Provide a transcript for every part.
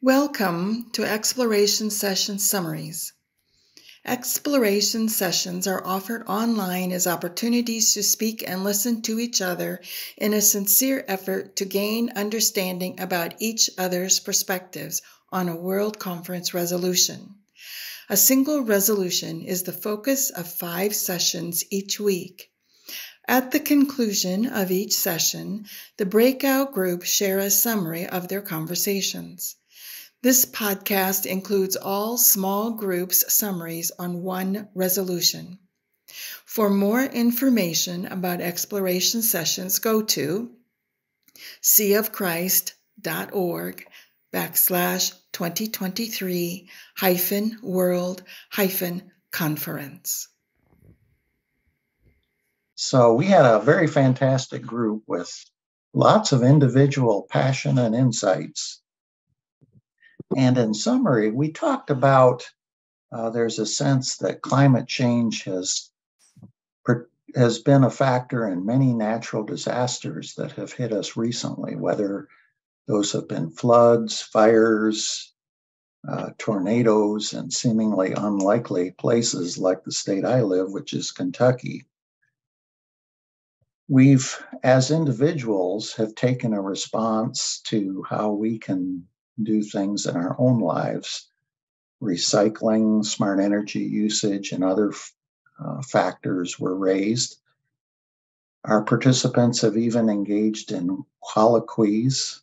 Welcome to Exploration Session Summaries. Exploration sessions are offered online as opportunities to speak and listen to each other in a sincere effort to gain understanding about each other's perspectives on a World Conference resolution. A single resolution is the focus of 5 sessions each week. At the conclusion of each session, the breakout groups share a summary of their conversations. This podcast includes all small groups' summaries on one resolution. For more information about exploration sessions, go to seaofchrist.org/2023-world-conference. So we had a very fantastic group with lots of individual passion and insights. And in summary, we talked about there's a sense that climate change has been a factor in many natural disasters that have hit us recently, whether those have been floods, fires, tornadoes, and seemingly unlikely places like the state I live, which is Kentucky. We've, as individuals, have taken a response to how we can do things in our own lives. Recycling, smart energy usage, and other factors were raised. Our participants have even engaged in colloquies,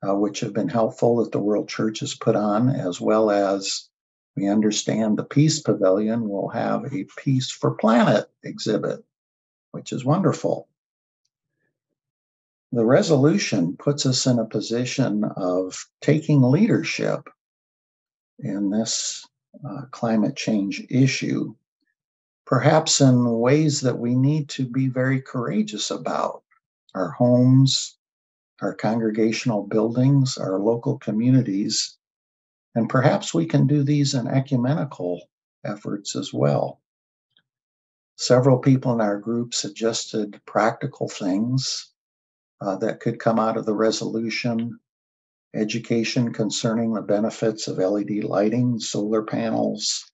which have been helpful that the World Church has put on, as well as we understand the Peace Pavilion will have a Peace for Planet exhibit, which is wonderful. The resolution puts us in a position of taking leadership in this climate change issue, perhaps in ways that we need to be very courageous about. Our homes, our congregational buildings, our local communities, and perhaps we can do these in ecumenical efforts as well. Several people in our group suggested practical things that could come out of the resolution. Education concerning the benefits of LED lighting, solar panels,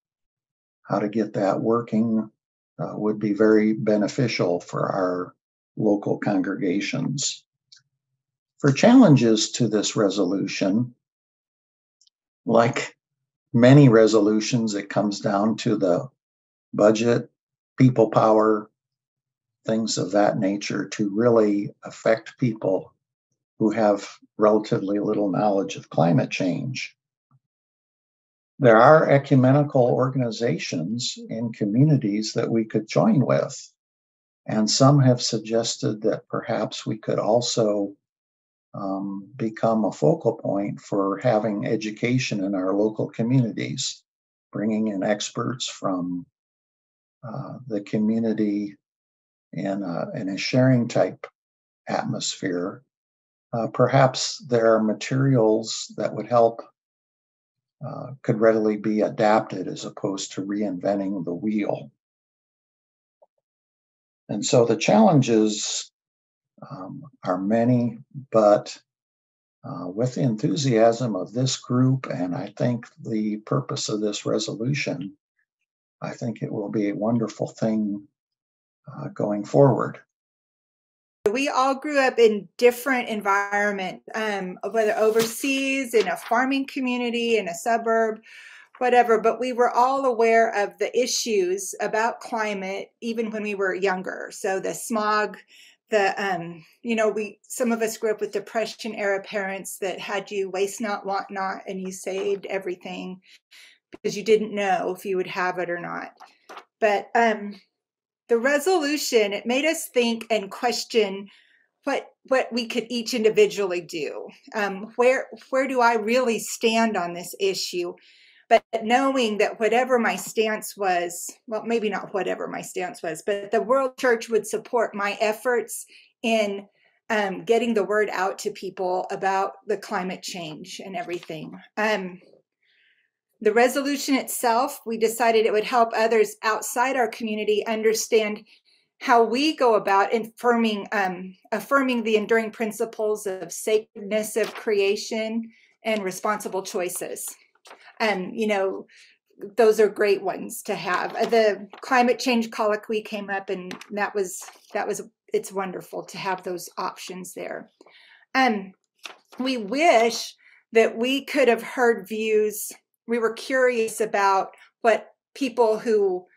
how to get that working would be very beneficial for our local congregations. For challenges to this resolution, like many resolutions, it comes down to the budget, people power, things of that nature to really affect people who have relatively little knowledge of climate change. There are ecumenical organizations in communities that we could join with, and some have suggested that perhaps we could also become a focal point for having education in our local communities, bringing in experts from the community in a sharing type atmosphere. Perhaps there are materials that would help, could readily be adapted as opposed to reinventing the wheel. And so the challenges are many, but with the enthusiasm of this group, and I think the purpose of this resolution, I think it will be a wonderful thing going forward. We all grew up in different environments, whether overseas, in a farming community, in a suburb, whatever, but we were all aware of the issues about climate even when we were younger. So the smog, some of us grew up with Depression era parents that had you waste not, want not, and you saved everything because you didn't know if you would have it or not. But the resolution, it made us think and question what we could each individually do. Where do I really stand on this issue? But knowing that whatever my stance was, well, maybe not whatever my stance was, but the World Church would support my efforts in getting the word out to people about the climate change and everything. The resolution itself, we decided it would help others outside our community understand how we go about affirming the enduring principles of sacredness of creation, and responsible choices. And, those are great ones to have. The climate change colloquy came up, and it's wonderful to have those options there. We wish that we could have heard views. We were curious about what people who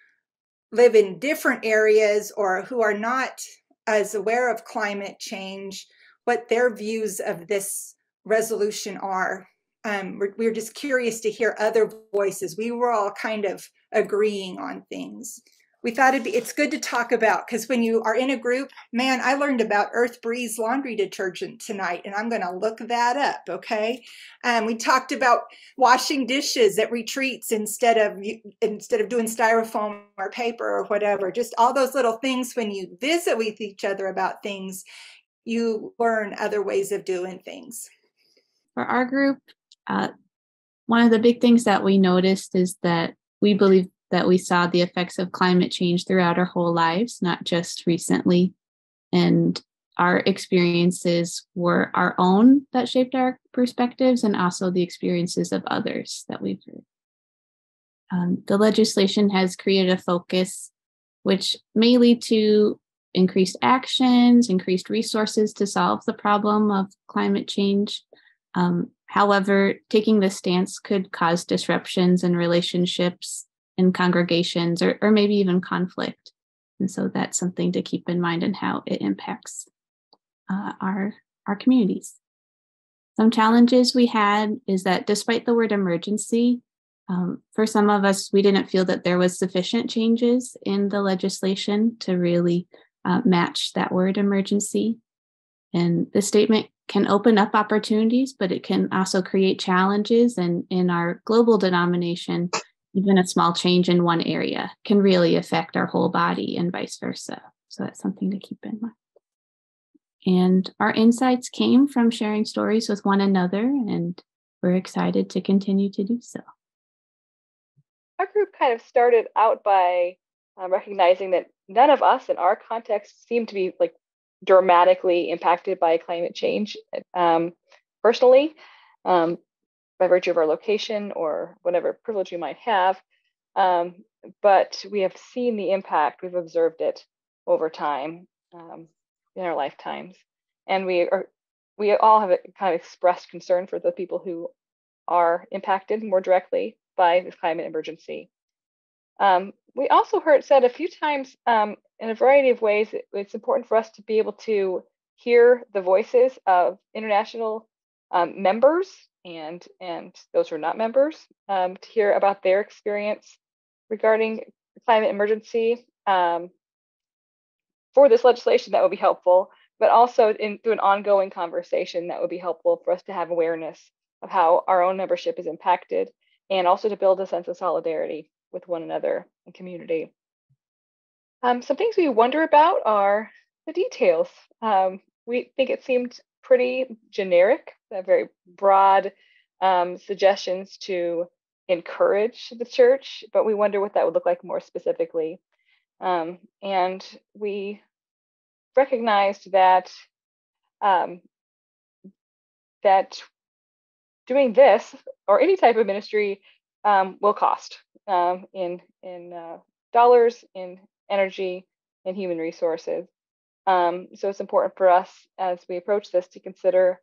live in different areas or who are not as aware of climate change, what their views of this resolution are. We're just curious to hear other voices. We were all kind of agreeing on things. We thought it's good to talk about, because when you are in a group, man, I learned about Earth Breeze laundry detergent tonight, and I'm going to look that up, okay? We talked about washing dishes at retreats instead of doing styrofoam or paper or whatever. Just all those little things. When you visit with each other about things, you learn other ways of doing things. For our group, one of the big things that we noticed is that we believe that we saw the effects of climate change throughout our whole lives, not just recently. And our experiences were our own that shaped our perspectives, and also the experiences of others that we've heard. The legislation has created a focus which may lead to increased actions, increased resources to solve the problem of climate change. However, taking this stance could cause disruptions in relationships in congregations, or maybe even conflict. And so that's something to keep in mind in how it impacts our communities. Some challenges we had is that despite the word emergency, for some of us, we didn't feel that there was sufficient changes in the legislation to really match that word emergency. And the statement can open up opportunities, but it can also create challenges. And in our global denomination, even a small change in one area can really affect our whole body, and vice versa. So that's something to keep in mind. And our insights came from sharing stories with one another, and we're excited to continue to do so. Our group kind of started out by recognizing that none of us in our context seem to be dramatically impacted by climate change personally, by virtue of our location or whatever privilege we might have. But we have seen the impact, we've observed it over time in our lifetimes. And we all have kind of expressed concern for the people who are impacted more directly by this climate emergency. We also heard said a few times in a variety of ways, it's important for us to be able to hear the voices of international members and those who are not members, to hear about their experience regarding the climate emergency. For this legislation, that would be helpful, but also through an ongoing conversation that would be helpful for us to have awareness of how our own membership is impacted, and also to build a sense of solidarity with one another and community. Some things we wonder about are the details. We think it seemed pretty generic, very broad suggestions to encourage the church, but we wonder what that would look like more specifically. And we recognized that that doing this or any type of ministry will cost in dollars, in energy, and human resources. So it's important for us as we approach this to consider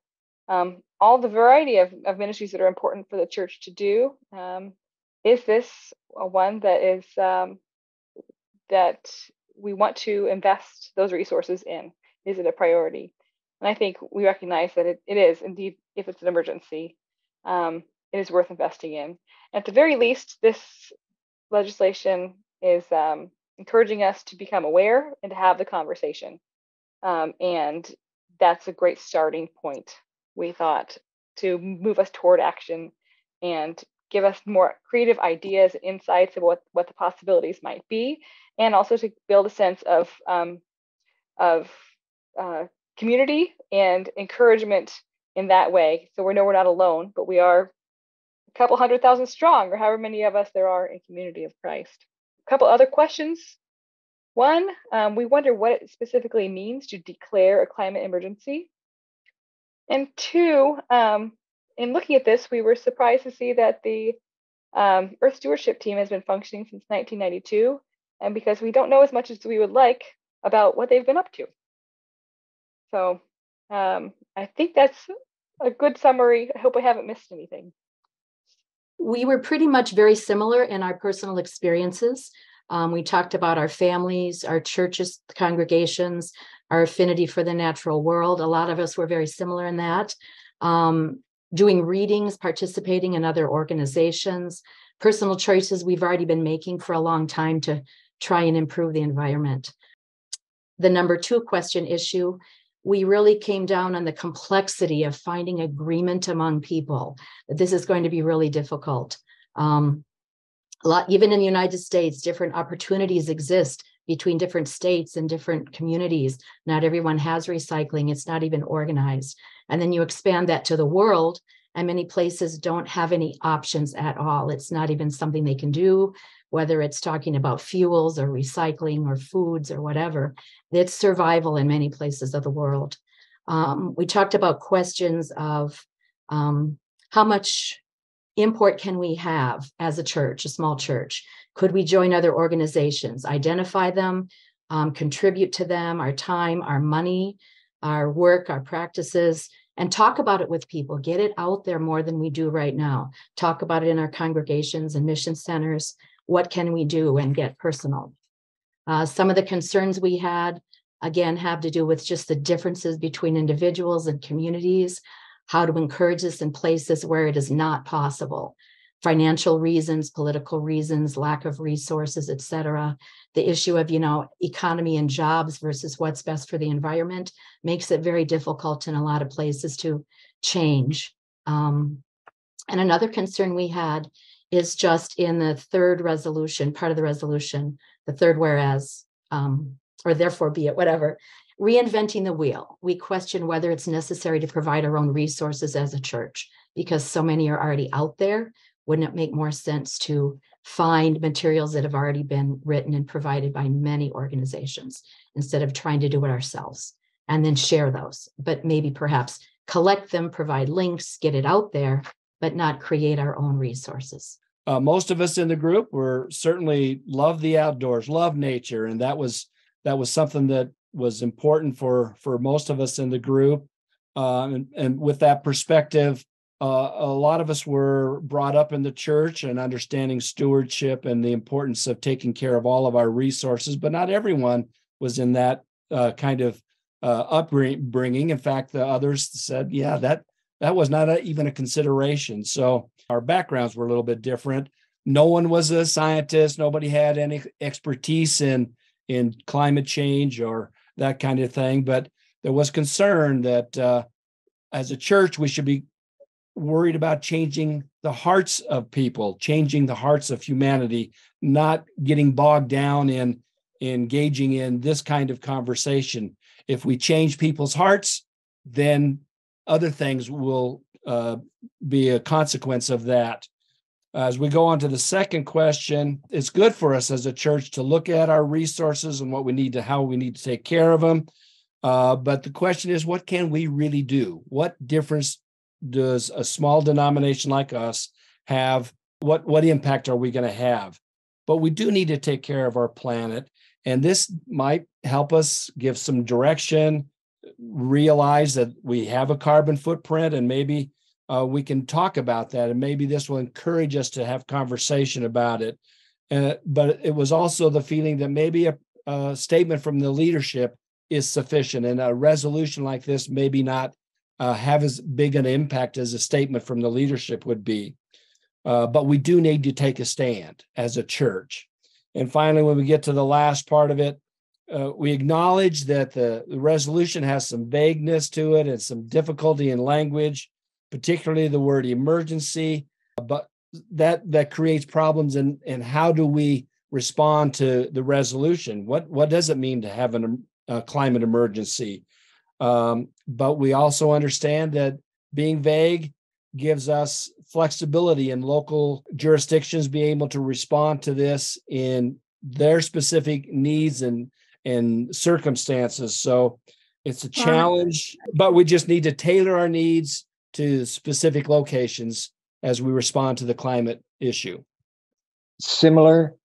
all the variety of ministries that are important for the church to do. Is this one that is that we want to invest those resources in? Is it a priority? And I think we recognize that it is indeed, if it's an emergency, it is worth investing in. At the very least, this legislation is encouraging us to become aware and to have the conversation. And that's a great starting point, we thought, to move us toward action and give us more creative ideas and insights of what the possibilities might be, and also to build a sense of community and encouragement in that way. So we know we're not alone, but we are a couple 100,000 strong, or however many of us there are in community of Christ. A couple other questions. One, we wonder what it specifically means to declare a climate emergency. And two, in looking at this, we were surprised to see that the Earth Stewardship Team has been functioning since 1992, and because we don't know as much as we would like about what they've been up to. So I think that's a good summary. I hope I haven't missed anything. We were pretty much very similar in our personal experiences. We talked about our families, our churches, congregations, our affinity for the natural world. A lot of us were very similar in that. Doing readings, participating in other organizations, personal choices we've already been making for a long time to try and improve the environment. The number 2 question issue, we really came down on the complexity of finding agreement among people. This is going to be really difficult. Even in the United States, different opportunities exist between different states and different communities. Not everyone has recycling. It's not even organized. And then you expand that to the world, and many places don't have any options at all. It's not even something they can do, whether it's talking about fuels or recycling or foods or whatever. It's survival in many places of the world. We talked about questions of how much import can we have as a church, a small church? Could we join other organizations, identify them, contribute to them, our time, our money, our work, our practices, and talk about it with people, get it out there more than we do right now. Talk about it in our congregations and mission centers. What can we do, and get personal? Some of the concerns we had, again, have to do with just the differences between individuals and communities, how to encourage this in places where it is not possible. Financial reasons, political reasons, lack of resources, et cetera. The issue of, economy and jobs versus what's best for the environment makes it very difficult in a lot of places to change. And another concern we had is just in the third resolution, part of the resolution, the third whereas, or therefore be it, whatever, reinventing the wheel. We question whether it's necessary to provide our own resources as a church, because so many are already out there. Wouldn't it make more sense to find materials that have already been written and provided by many organizations instead of trying to do it ourselves, and then share those, but maybe perhaps collect them, provide links, get it out there, but not create our own resources? Most of us in the group were certainly love the outdoors, love nature, and that was something that was important for most of us in the group. And with that perspective, a lot of us were brought up in the church and understanding stewardship and the importance of taking care of all of our resources, but not everyone was in that kind of upbringing. In fact, the others said, yeah, that was not even a consideration. So our backgrounds were a little bit different. No one was a scientist. Nobody had any expertise in climate change or that kind of thing. But there was concern that as a church, we should be worried about changing the hearts of people, changing the hearts of humanity, not getting bogged down in engaging in this kind of conversation. If we change people's hearts, then other things will be a consequence of that. As we go on to the second question, it's good for us as a church to look at our resources and how we need to take care of them. But the question is, what can we really do? What difference does a small denomination like us have? What impact are we going to have? But we do need to take care of our planet. And this might help us give some direction, realize that we have a carbon footprint, and maybe we can talk about that. And maybe this will encourage us to have conversation about it. But it was also the feeling that maybe a statement from the leadership is sufficient, and a resolution like this maybe not have as big an impact as a statement from the leadership would be. But we do need to take a stand as a church. And finally, when we get to the last part of it, we acknowledge that the resolution has some vagueness to it and some difficulty in language, particularly the word emergency, but that creates problems in how do we respond to the resolution? What does it mean to have a climate emergency? But we also understand that being vague gives us flexibility in local jurisdictions being able to respond to this in their specific needs and circumstances. So it's a challenge, but we just need to tailor our needs to specific locations as we respond to the climate issue? Similar.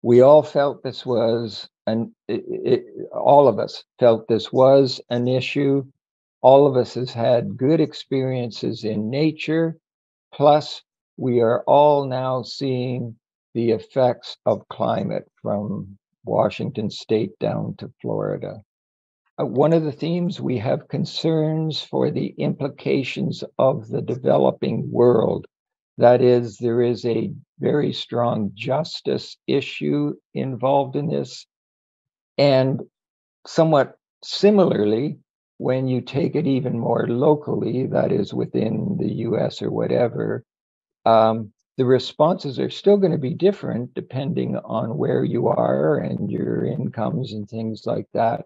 We all felt this was, all of us felt this was an issue. All of us has had good experiences in nature. Plus, we are all now seeing the effects of climate from Washington State down to Florida. One of the themes, we have concerns for the implications of the developing world. That is, there is a very strong justice issue involved in this. And somewhat similarly, when you take it even more locally, that is within the US or whatever, the responses are still going to be different depending on where you are and your incomes and things like that.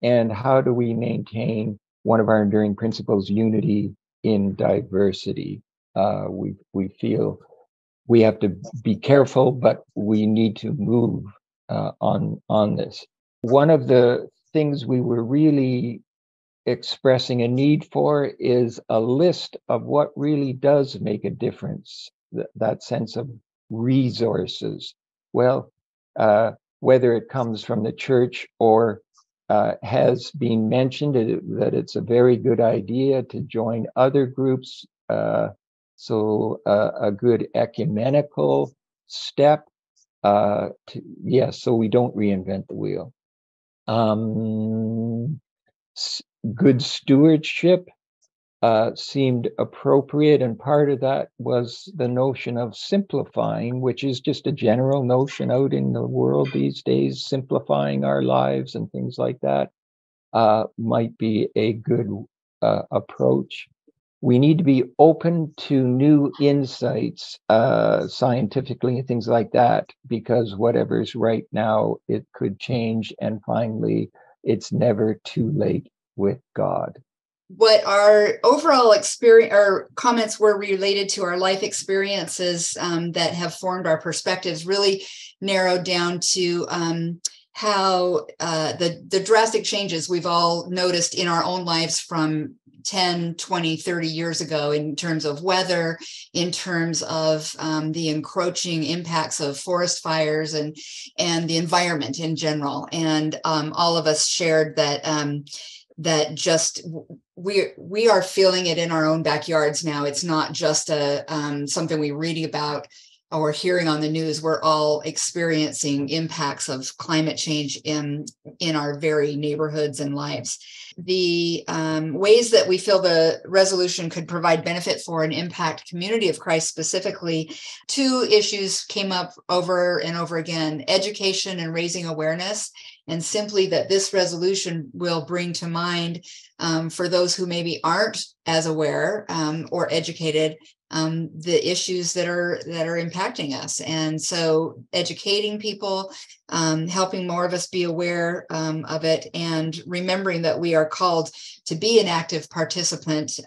And how do we maintain one of our enduring principles, unity in diversity? We feel we have to be careful, but we need to move on this. One of the things we were really expressing a need for is a list of what really does make a difference, that sense of resources. Well, whether it comes from the church or has been mentioned that it's a very good idea to join other groups. So a good ecumenical step. So we don't reinvent the wheel. Good stewardship seemed appropriate, and part of that was the notion of simplifying, which is just a general notion out in the world these days. Simplifying our lives and things like that might be a good approach. We need to be open to new insights scientifically and things like that, because whatever's right now, it could change. And finally, it's never too late with God. What our overall experience or comments were related to our life experiences that have formed our perspectives really narrowed down to how the drastic changes we've all noticed in our own lives from 10, 20, 30 years ago in terms of weather, in terms of the encroaching impacts of forest fires and the environment in general. And all of us shared that that just we are feeling it in our own backyards now. It's not just something we're reading about or hearing on the news. We're all experiencing impacts of climate change in our very neighborhoods and lives. The ways that we feel the resolution could provide benefit for and impact community of Christ specifically, two issues came up over and over again: education and raising awareness. And simply that this resolution will bring to mind for those who maybe aren't as aware or educated the issues that are impacting us. And so educating people, helping more of us be aware of it, and remembering that we are called to be an active participant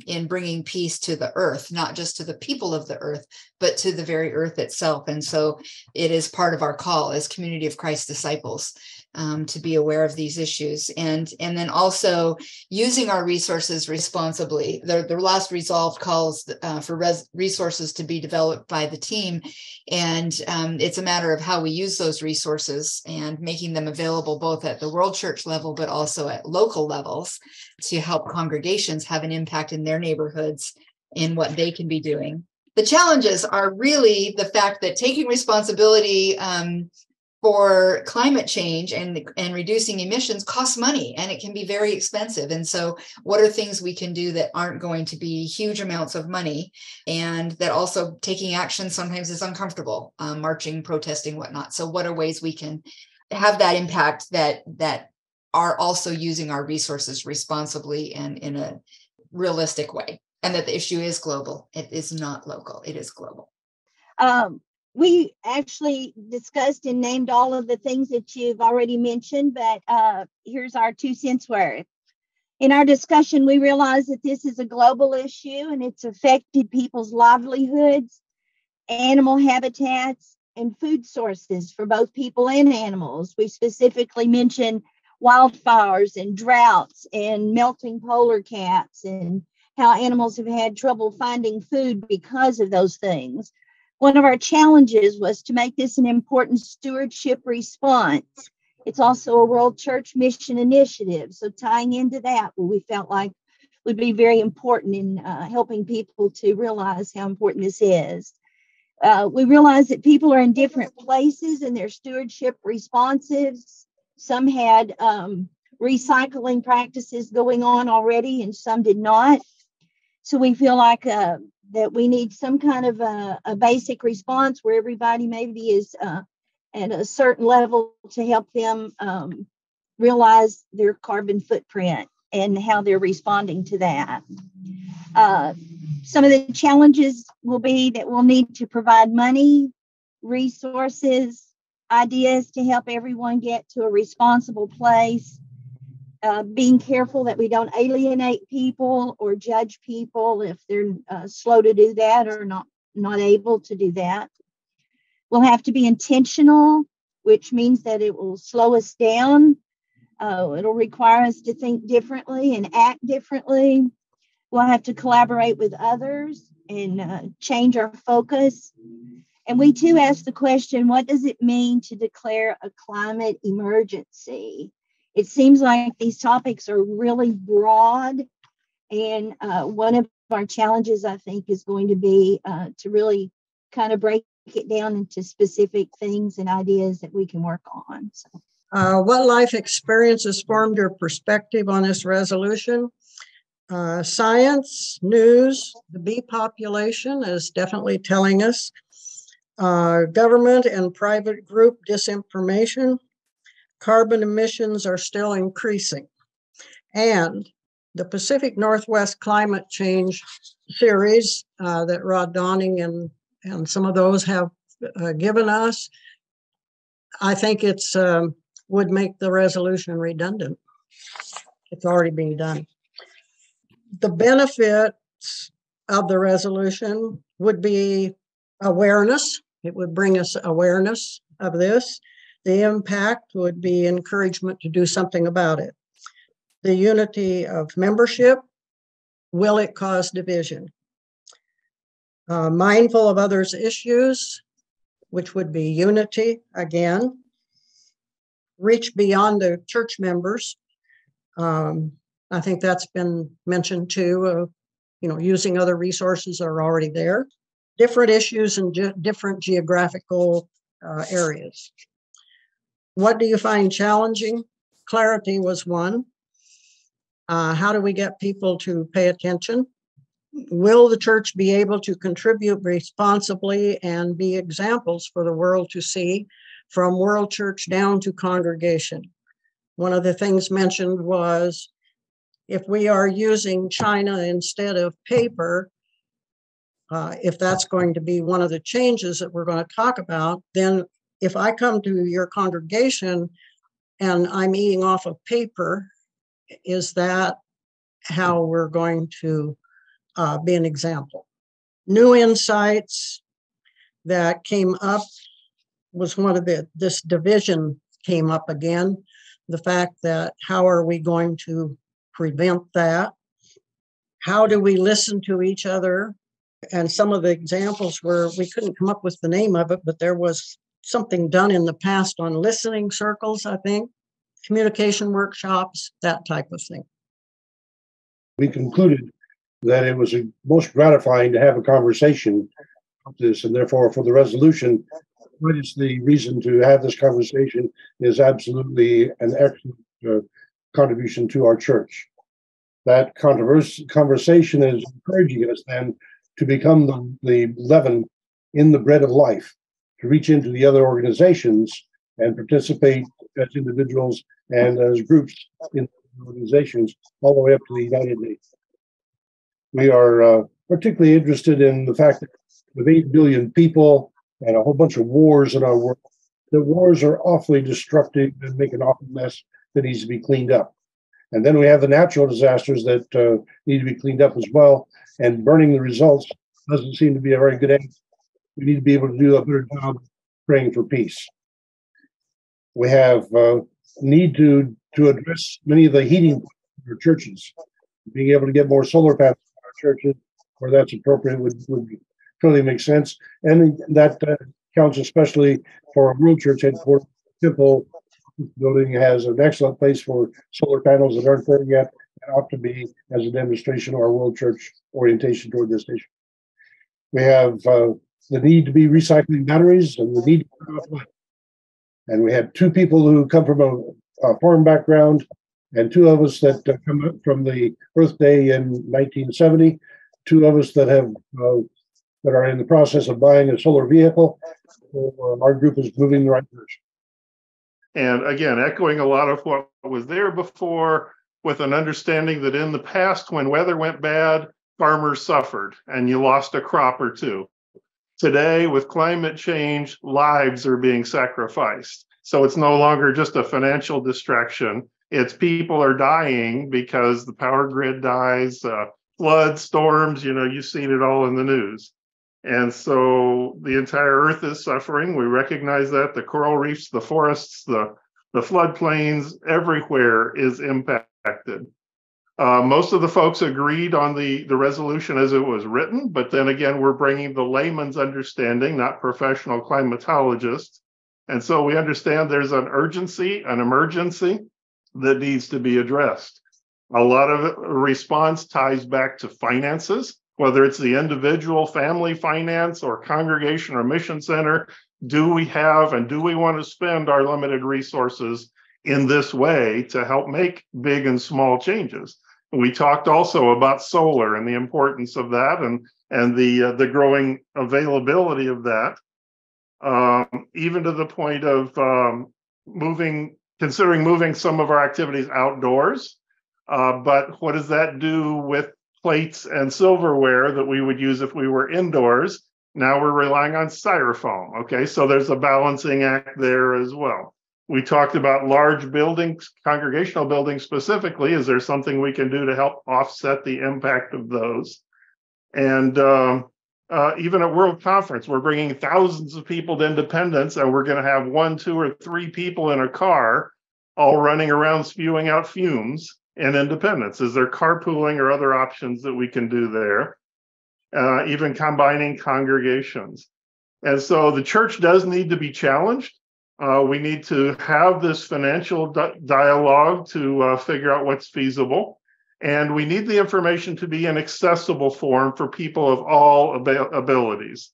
in bringing peace to the earth, not just to the people of the earth, but to the very earth itself. And so it is part of our call as Community of Christ disciples to be aware of these issues, and then also using our resources responsibly. The last resolve calls for resources to be developed by the team, and it's a matter of how we use those resources and making them available both at the World Church level, but also at local levels to help congregations have an impact in their neighborhoods in what they can be doing. The challenges are really the fact that taking responsibility for climate change and reducing emissions costs money, and it can be very expensive. And so what are things we can do that aren't going to be huge amounts of money, and that also taking action sometimes is uncomfortable, marching, protesting, whatnot. So what are ways we can have that impact that are also using our resources responsibly and in a realistic way, and that the issue is global. It is not local. It is global. We actually discussed and named all of the things that you've already mentioned, but here's our 2 cents worth. In our discussion, we realized that this is a global issue and it's affected people's livelihoods, animal habitats, and food sources for both people and animals. We specifically mentioned wildfires and droughts and melting polar caps and how animals have had trouble finding food because of those things. One of our challenges was to make this an important stewardship response. It's also a World Church Mission Initiative. So tying into that, we felt like would be very important in helping people to realize how important this is. We realize that people are in different places in their stewardship responses. Some had recycling practices going on already, and some did not. So we feel like that we need some kind of a basic response where everybody maybe is at a certain level to help them realize their carbon footprint and how they're responding to that. Some of the challenges will be that we'll need to provide money, resources, ideas to help everyone get to a responsible place. Being careful that we don't alienate people or judge people if they're slow to do that or not able to do that. We'll have to be intentional, which means that it will slow us down. It'll require us to think differently and act differently. We'll have to collaborate with others and change our focus. And we too ask the question, what does it mean to declare a climate emergency? It seems like these topics are really broad. And one of our challenges, I think, is going to be to really kind of break it down into specific things and ideas that we can work on. So. What life experiences formed your perspective on this resolution? Science, news, the bee population is definitely telling us. Government and private group disinformation. Carbon emissions are still increasing. And the Pacific Northwest Climate Change series that Rod Donning and some of those have given us, I think it's would make the resolution redundant. It's already being done. The benefits of the resolution would be awareness. It would bring us awareness of this. The impact would be encouragement to do something about it. The unity of membership, will it cause division? Mindful of others' issues, which would be unity again. Reach beyond the church members. I think that's been mentioned too. Using other resources that are already there. Different issues in different geographical areas. What do you find challenging? Clarity was one. How do we get people to pay attention? Will the church be able to contribute responsibly and be examples for the world to see, from world church down to congregation? One of the things mentioned was, if we are using China instead of paper, if that's going to be one of the changes that we're going to talk about, then if I come to your congregation and I'm eating off of paper, is that how we're going to be an example? New insights that came up was one of this division came up again. The fact that how are we going to prevent that? How do we listen to each other? And some of the examples were, we couldn't come up with the name of it, but there was something done in the past on listening circles, I think, communication workshops, that type of thing. We concluded that it was most gratifying to have a conversation about this, and therefore for the resolution, what is the reason to have this conversation is absolutely an excellent contribution to our church. That conversation is encouraging us then to become the leaven in the bread of life, to reach into the other organizations and participate as individuals and as groups in organizations all the way up to the United Nations. We are particularly interested in the fact that with 8 billion people and a whole bunch of wars in our world, the wars are awfully destructive and make an awful mess that needs to be cleaned up. And then we have the natural disasters that need to be cleaned up as well. And burning the results doesn't seem to be a very good answer. We need to be able to do a better job praying for peace. We have need to address many of the heating in our churches, being able to get more solar panels in our churches where that's appropriate would totally make sense. And that counts especially for a world church headquarters. Temple building has an excellent place for solar panels that aren't there yet, and ought to be as a demonstration of our world church orientation toward this issue. We have the need to be recycling batteries and the need to put off light. And we had two people who come from a farm background, and two of us that come up from the Earth Day in 1970. Two of us that have that are in the process of buying a solar vehicle. So, our group is moving in the right direction. And again, echoing a lot of what was there before, with an understanding that in the past, when weather went bad, farmers suffered and you lost a crop or two. Today, with climate change, lives are being sacrificed. So it's no longer just a financial distraction. It's people are dying because the power grid dies, floods, storms, you've seen it all in the news. And so the entire earth is suffering. We recognize that. The coral reefs, the forests, the floodplains, everywhere is impacted. Most of the folks agreed on the resolution as it was written, but then again, we're bringing the layman's understanding, not professional climatologists. And so we understand there's an urgency, an emergency that needs to be addressed. A lot of response ties back to finances, whether it's the individual family finance or congregation or mission center. Do we have and do we want to spend our limited resources in this way to help make big and small changes? We talked also about solar and the importance of that and the growing availability of that, even to the point of considering moving some of our activities outdoors. But what does that do with plates and silverware that we would use if we were indoors? Now we're relying on styrofoam. Okay, so there's a balancing act there as well. We talked about large buildings, congregational buildings specifically. Is there something we can do to help offset the impact of those? And even at World Conference, we're bringing thousands of people to Independence, and we're going to have 1, 2, or 3 people in a car all running around spewing out fumes in Independence. Is there carpooling or other options that we can do there? Even combining congregations. And so the church does need to be challenged. We need to have this financial dialogue to figure out what's feasible. And we need the information to be in accessible form for people of all abilities.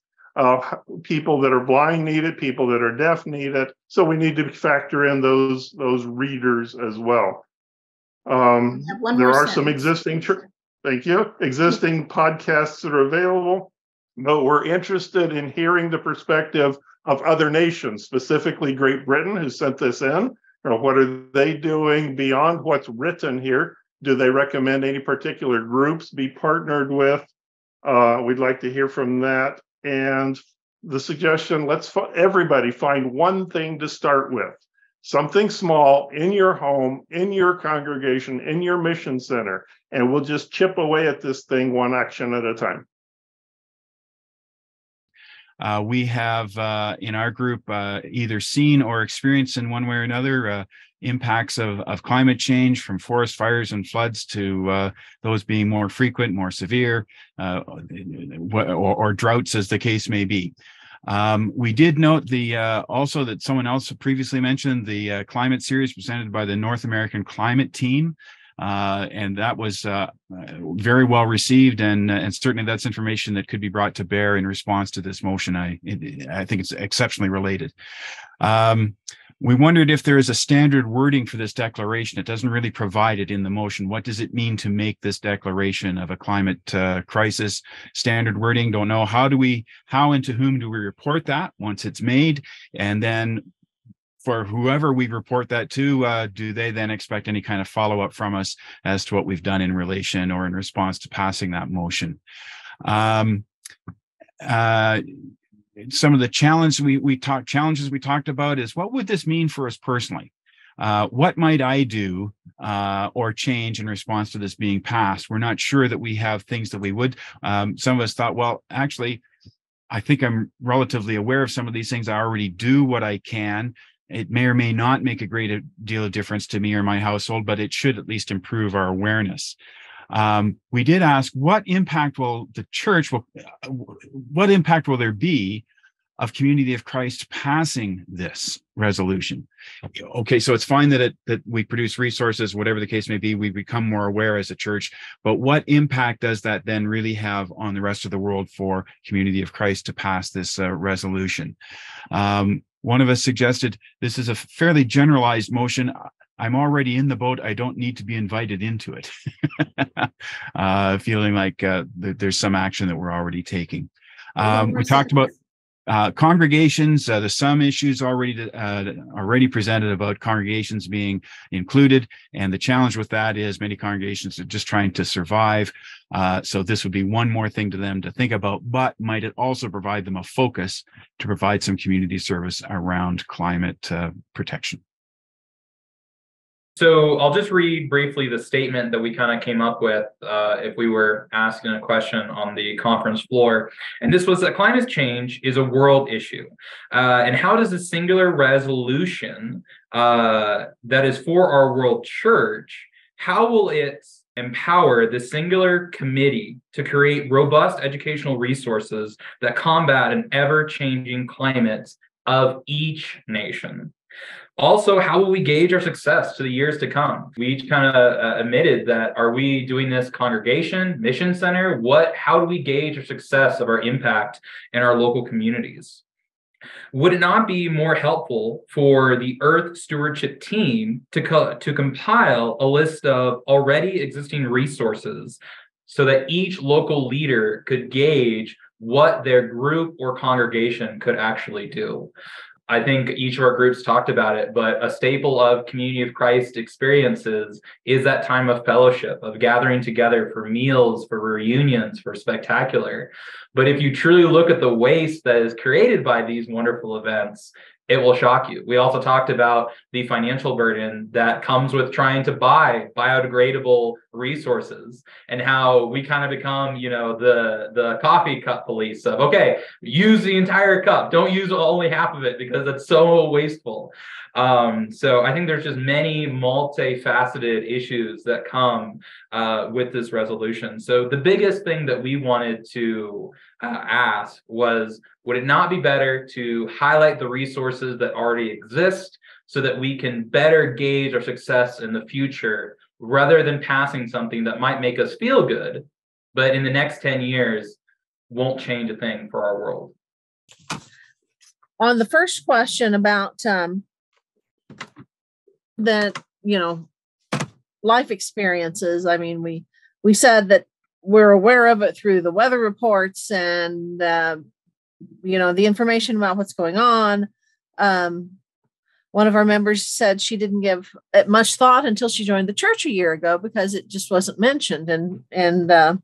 People that are blind need it, people that are deaf need it. So we need to factor in those readers as well. There are some existing existing podcasts that are available, but we're interested in hearing the perspective of other nations, specifically Great Britain, who sent this in. What are they doing beyond what's written here? Do they recommend any particular groups be partnered with? We'd like to hear from that. And the suggestion, let's everybody find one thing to start with. Something small in your home, in your congregation, in your mission center, and we'll just chip away at this thing one action at a time. We have in our group either seen or experienced in one way or another impacts of climate change, from forest fires and floods to those being more frequent, more severe, or droughts, as the case may be. We did note also that someone else previously mentioned the climate series presented by the North American Climate Team. And that was very well received, and certainly that's information that could be brought to bear in response to this motion. I think it's exceptionally related. We wondered if there is a standard wording for this declaration. It doesn't really provide it in the motion. What does it mean to make this declaration of a climate crisis? Standard wording, don't know. How and to whom do we report that once it's made? And then for whoever we report that to, do they then expect any kind of follow-up from us as to what we've done in relation or in response to passing that motion? Some of the challenges we talked about is, what would this mean for us personally? What might I do or change in response to this being passed? We're not sure that we have things that we would. Some of us thought, well, actually, I think I'm relatively aware of some of these things. I already do what I can. It may or may not make a great deal of difference to me or my household, but it should at least improve our awareness. We did ask what impact will there be of Community of Christ passing this resolution? Okay, so it's fine that we produce resources, whatever the case may be, we become more aware as a church, but what impact does that then really have on the rest of the world for Community of Christ to pass this resolution? One of us suggested this is a fairly generalized motion. I'm already in the boat. I don't need to be invited into it. Feeling like there's some action that we're already taking. We talked about congregations. There's some issues already presented about congregations being included, and the challenge with that is many congregations are just trying to survive. So this would be one more thing to them to think about, but might it also provide them a focus to provide some community service around climate protection? So I'll just read briefly the statement that we kind of came up with if we were asking a question on the conference floor. And this was that climate change is a world issue. And how does a singular resolution that is for our world church, how will it empower the singular committee to create robust educational resources that combat an ever-changing climate of each nation? Also, how will we gauge our success to the years to come? We each kind of admitted that, are we doing this congregation, mission center? How do we gauge our success of our impact in our local communities? Would it not be more helpful for the Earth Stewardship Team to compile a list of already existing resources so that each local leader could gauge what their group or congregation could actually do? I think each of our groups talked about it, but a staple of Community of Christ experiences is that time of fellowship, of gathering together for meals, for reunions, for spectacular. But if you truly look at the waste that is created by these wonderful events, it will shock you. We also talked about the financial burden that comes with trying to buy biodegradable resources, and how we kind of become, the coffee cup police of, okay, use the entire cup, don't use only half of it because that's so wasteful. So I think there's just many multifaceted issues that come with this resolution. So the biggest thing that we wanted to ask was, would it not be better to highlight the resources that already exist so that we can better gauge our success in the future, rather than passing something that might make us feel good, but in the next 10 years won't change a thing for our world? On the first question about life experiences, I mean, we said that we're aware of it through the weather reports and the information about what's going on. One of our members said she didn't give it much thought until she joined the church a year ago because it just wasn't mentioned, and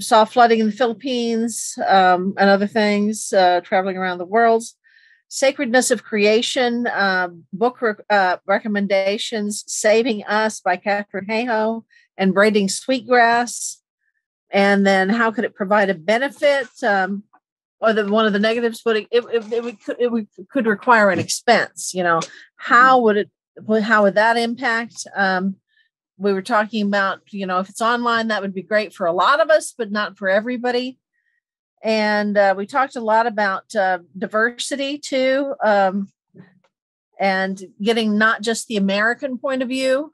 saw flooding in the Philippines and other things, traveling around the world. Sacredness of Creation, book recommendations, Saving Us by Catherine Hayhoe, and Braiding Sweetgrass. And then how could it provide a benefit? One of the negatives, but it could require an expense. How would that impact? We were talking about, if it's online, that would be great for a lot of us, but not for everybody. And we talked a lot about diversity too, and getting not just the American point of view,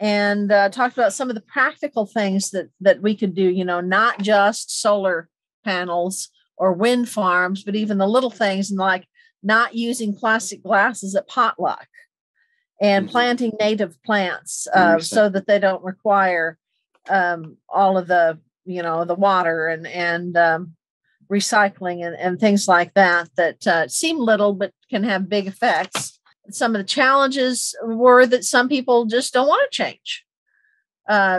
and talked about some of the practical things that we could do, not just solar panels or wind farms, but even the little things like not using plastic glasses at potluck, and planting native plants so that they don't require all of the the water and recycling and things like that seem little but can have big effects. Some of the challenges were that some people just don't want to change.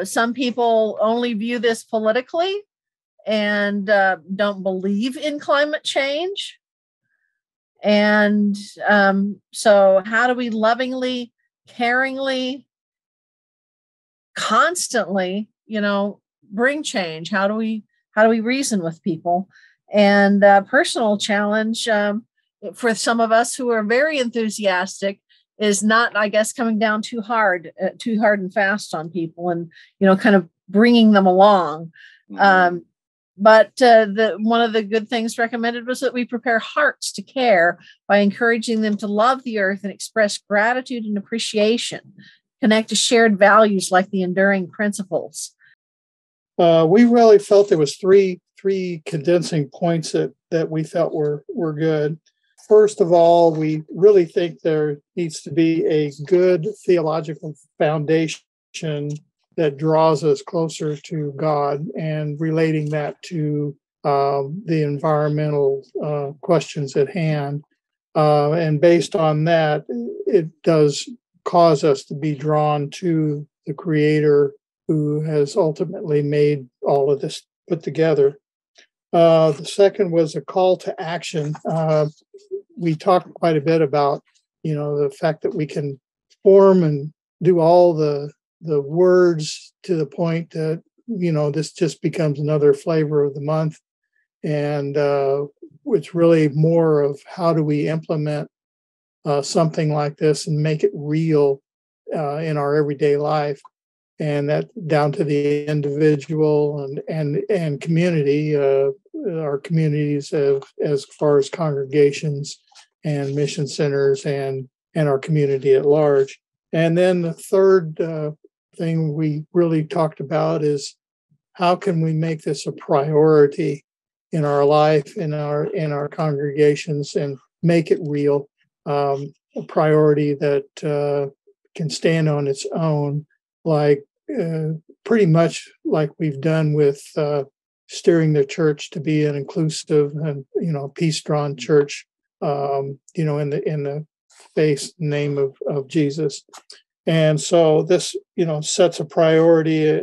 Some people only view this politically and don't believe in climate change. And so how do we lovingly, caringly, constantly, bring change? How do we reason with people? And personal challenge for some of us who are very enthusiastic is not, I guess, coming down too hard and fast on people, and kind of bringing them along. But one of the good things recommended was that we prepare hearts to care by encouraging them to love the earth and express gratitude and appreciation, connect to shared values like the enduring principles. We really felt there was three condensing points that we felt were good. First of all, we really think there needs to be a good theological foundation that draws us closer to God, and relating that to the environmental questions at hand. And based on that, it does cause us to be drawn to the Creator who has ultimately made all of this put together. The second was a call to action. We talked quite a bit about, the fact that we can form and do all the words to the point that, this just becomes another flavor of the month. And it's really more of how do we implement something like this and make it real in our everyday life. And that down to the individual and community, our communities as far as congregations and mission centers and our community at large. And then the third thing we really talked about is how can we make this a priority in our life, in our congregations, and make it real, a priority that can stand on its own, like pretty much like we've done with steering the church to be an inclusive and peace-drawn church, in the face name of Jesus. And so this sets a priority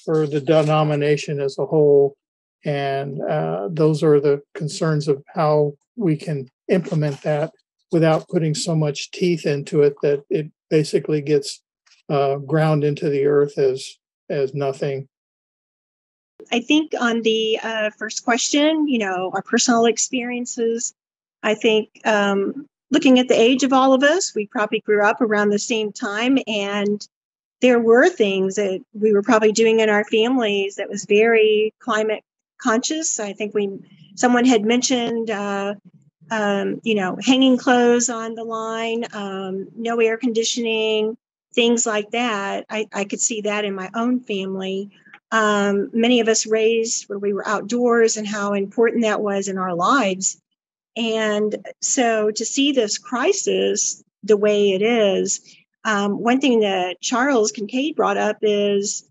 for the denomination as a whole, and those are the concerns of how we can implement that without putting so much teeth into it that it basically gets ground into the earth as nothing. I think on the first question, our personal experiences, I think looking at the age of all of us, we probably grew up around the same time, and there were things that we were probably doing in our families that was very climate conscious. I think someone had mentioned, hanging clothes on the line, no air conditioning, things like that. I could see that in my own family. Many of us raised where we were outdoors and how important that was in our lives. And so to see this crisis the way it is, one thing that Charles Kincaid brought up is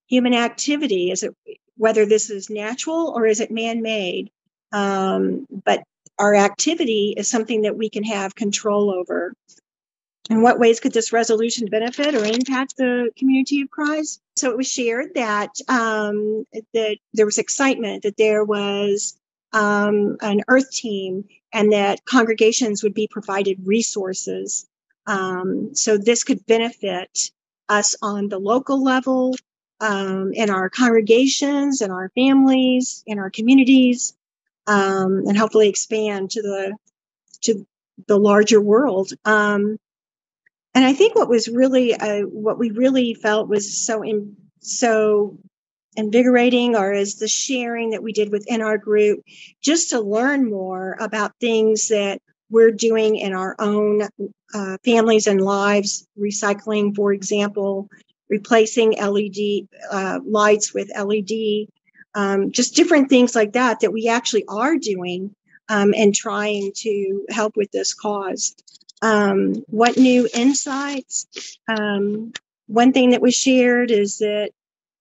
human activity. Is it whether this is natural or is it man-made? But our activity is something that we can have control over. In what ways could this resolution benefit or impact the community of Christ? So it was shared that that there was excitement that there was an Earth team and that congregations would be provided resources. So this could benefit us on the local level, in our congregations, in our families, in our communities, and hopefully expand to the larger world. And I think what was really, what we really felt was so invigorating, or is the sharing that we did within our group, just to learn more about things that we're doing in our own families and lives. Recycling, for example, replacing LED lights with LED, just different things like that we actually are doing and trying to help with this cause. What new insights? One thing that was shared is that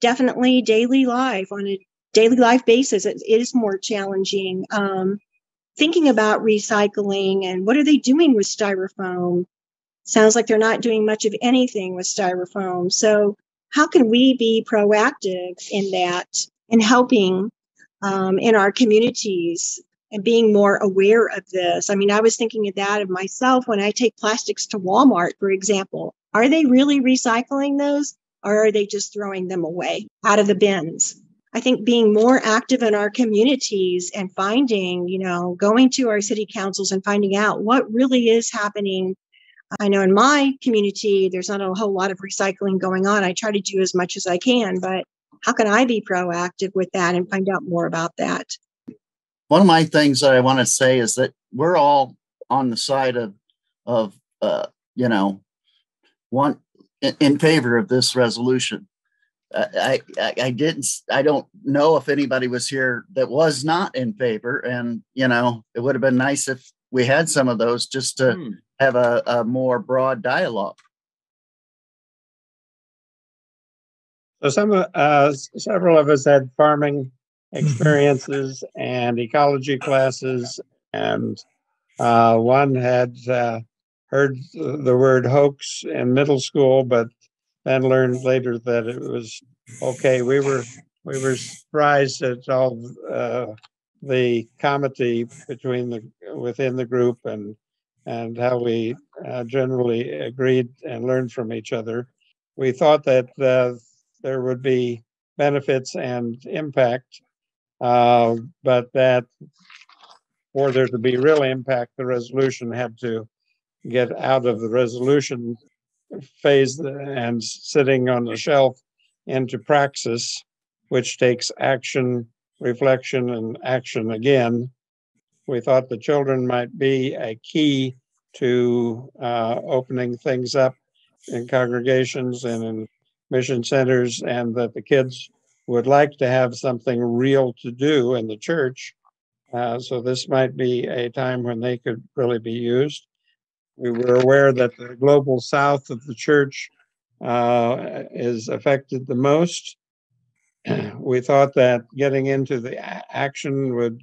definitely daily life, on a daily life basis, it is more challenging. Thinking about recycling and what are they doing with styrofoam? Sounds like they're not doing much of anything with styrofoam. So how can we be proactive in that and helping in our communities and being more aware of this? I mean, I was thinking of that of myself when I take plastics to Walmart, for example. Are they really recycling those, or are they just throwing them away out of the bins? I think being more active in our communities and finding, going to our city councils and finding out what really is happening. I know in my community, there's not a whole lot of recycling going on. I try to do as much as I can, but how can I be proactive with that and find out more about that? One of my things that I want to say is that we're all on the side of one in favor of this resolution. I don't know if anybody was here that was not in favor, and it would have been nice if we had some of those just to have a more broad dialogue. So several of us had farming experiences and ecology classes, and one had heard the word hoax in middle school, but then learned later that it was okay. We were surprised at all the comity within the group and how we generally agreed and learned from each other. We thought that there would be benefits and impact, but that for there to be real impact, the resolution had to get out of the resolution phase and sitting on the shelf into praxis, which takes action, reflection, and action again. We thought the children might be a key to opening things up in congregations and in mission centers, and that the kids would like to have something real to do in the church. So this might be a time when they could really be used. We were aware that the global south of the church is affected the most. We thought that getting into the action would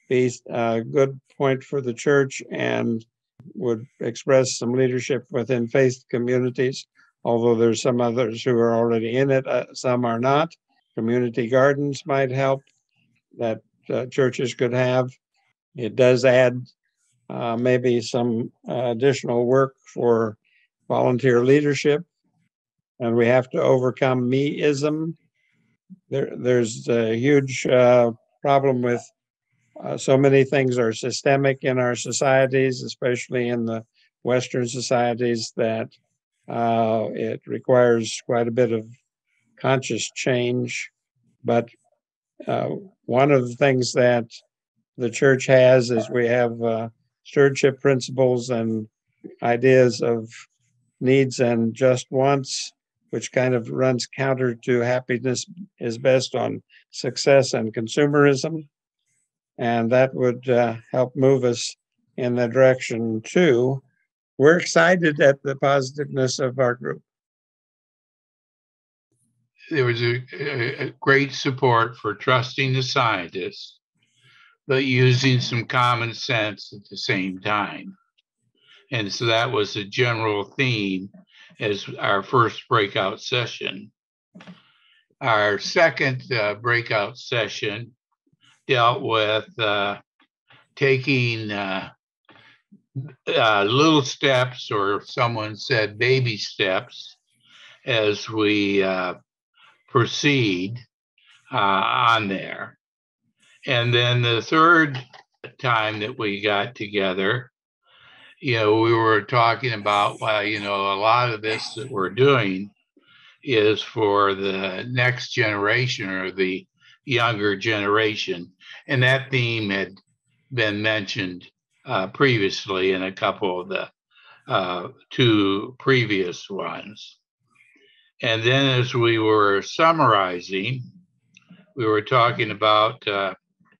be a good point for the church and would express some leadership within faith communities, although there's some others who are already in it, some are not. Community gardens might help that churches could have. It does add maybe some additional work for volunteer leadership, and we have to overcome me-ism. There's a huge problem with so many things are systemic in our societies, especially in the Western societies, that it requires quite a bit of conscious change. But one of the things that the church has is we have stewardship principles and ideas of needs and just wants, which kind of runs counter to happiness is best on success and consumerism. And that would help move us in that direction too. We're excited at the positiveness of our group. There was a great support for trusting the scientists, but using some common sense at the same time. And so that was a general theme as our first breakout session. Our second breakout session dealt with taking little steps, or someone said baby steps, as we proceed on there. And then the third time that we got together, we were talking about, a lot of this that we're doing is for the next generation or the younger generation. And that theme had been mentioned previously in a couple of the two previous ones. And then as we were summarizing, we were talking about it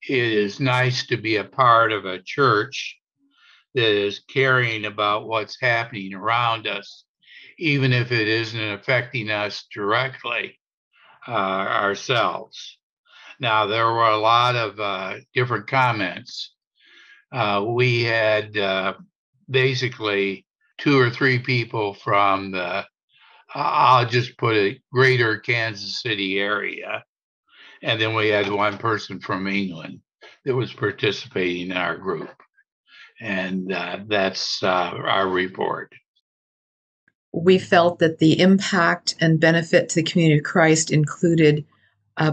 is nice to be a part of a church that is caring about what's happening around us, even if it isn't affecting us directly ourselves. Now, there were a lot of different comments. We had basically 2 or 3 people from the, I'll just put it, greater Kansas City area. And then we had 1 person from England that was participating in our group. And that's our report. We felt that the impact and benefit to the community of Christ included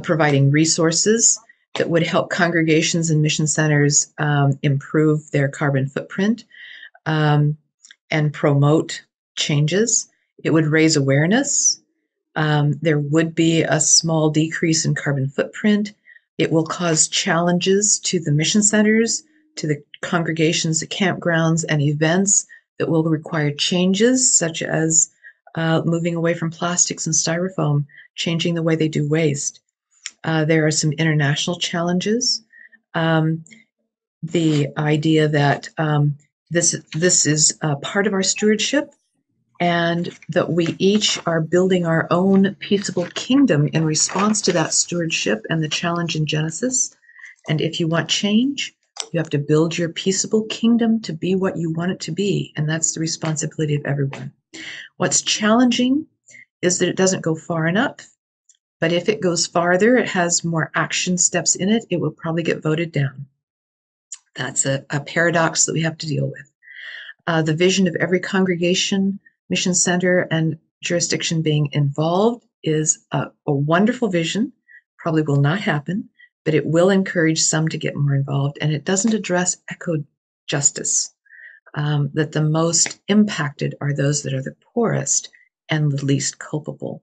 providing resources that would help congregations and mission centers improve their carbon footprint and promote changes. It would raise awareness There would be a small decrease in carbon footprint. It will cause challenges to the mission centers, to the congregations, the campgrounds, and events that will require changes, such as moving away from plastics and styrofoam, changing the way they do waste. There are some international challenges. The idea that this is part of our stewardship, and that we each are building our own peaceable kingdom in response to that stewardship and the challenge in Genesis. And if you want change, you have to build your peaceable kingdom to be what you want it to be. And that's the responsibility of everyone. What's challenging is that it doesn't go far enough. But if it goes farther, it has more action steps in it, it will probably get voted down. That's a paradox that we have to deal with. The vision of every congregation, mission center, and jurisdiction being involved is a wonderful vision. Probably will not happen, but it will encourage some to get more involved. And it doesn't address eco justice, that the most impacted are those that are the poorest and the least culpable.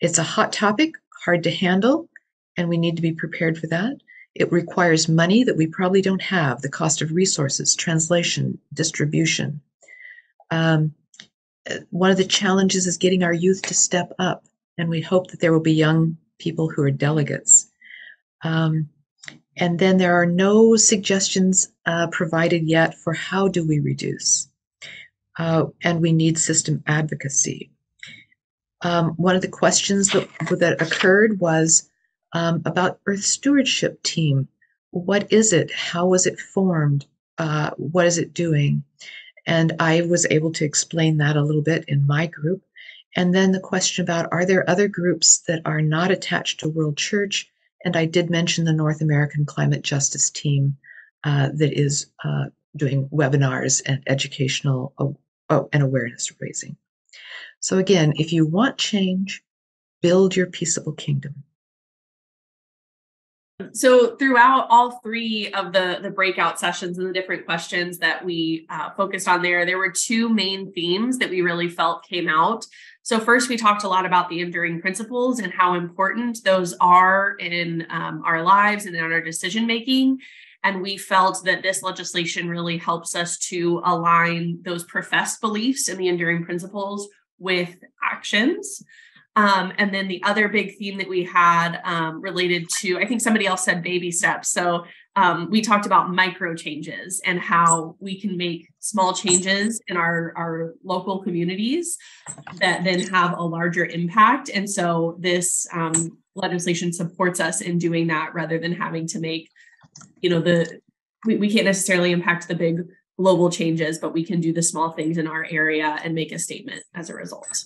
It's a hot topic, hard to handle, and we need to be prepared for that. It requires money that we probably don't have, the cost of resources, translation, distribution. One of the challenges is getting our youth to step up, and we hope that there will be young people who are delegates. And then there are no suggestions provided yet for how do we reduce. And we need system advocacy. One of the questions that occurred was about Earth Stewardship Team. What is it? How was it formed? What is it doing? And I was able to explain that a little bit in my group. And then the question about, are there other groups that are not attached to World Church? And I did mention the North American Climate Justice Team that is doing webinars and educational and awareness raising. So again, if you want change, build your peaceable kingdom. So throughout all three of the breakout sessions and the different questions that we focused on there were two main themes that we really felt came out. So first, we talked a lot about the enduring principles and how important those are in our lives and in our decision making. And we felt that this legislation really helps us to align those professed beliefs and the enduring principles with actions. And then the other big theme that we had related to, I think somebody else said baby steps. So we talked about micro changes and how we can make small changes in our local communities that then have a larger impact. And so this legislation supports us in doing that rather than having to make, we can't necessarily impact the big global changes, but we can do the small things in our area and make a statement as a result.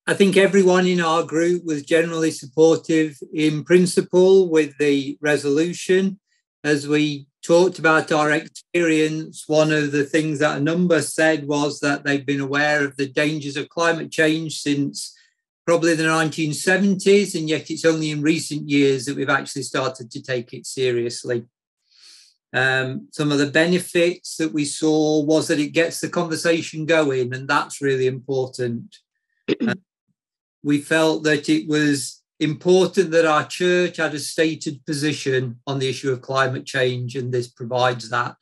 I think everyone in our group was generally supportive in principle with the resolution. As we talked about our experience, one of the things that a number said was that they've been aware of the dangers of climate change since probably the 1970s, and yet it's only in recent years that we've actually started to take it seriously. Some of the benefits that we saw was that it gets the conversation going, and that's really important. We felt that it was important that our church had a stated position on the issue of climate change, and this provides that.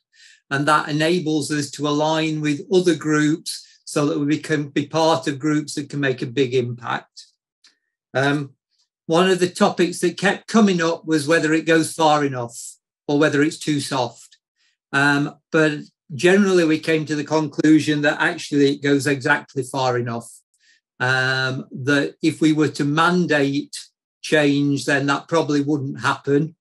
And that enables us to align with other groups so that we can be part of groups that can make a big impact. One of the topics that kept coming up was whether it goes far enough or whether it's too soft. But generally, we came to the conclusion that actually it goes exactly far enough. That if we were to mandate change, then that probably wouldn't happen.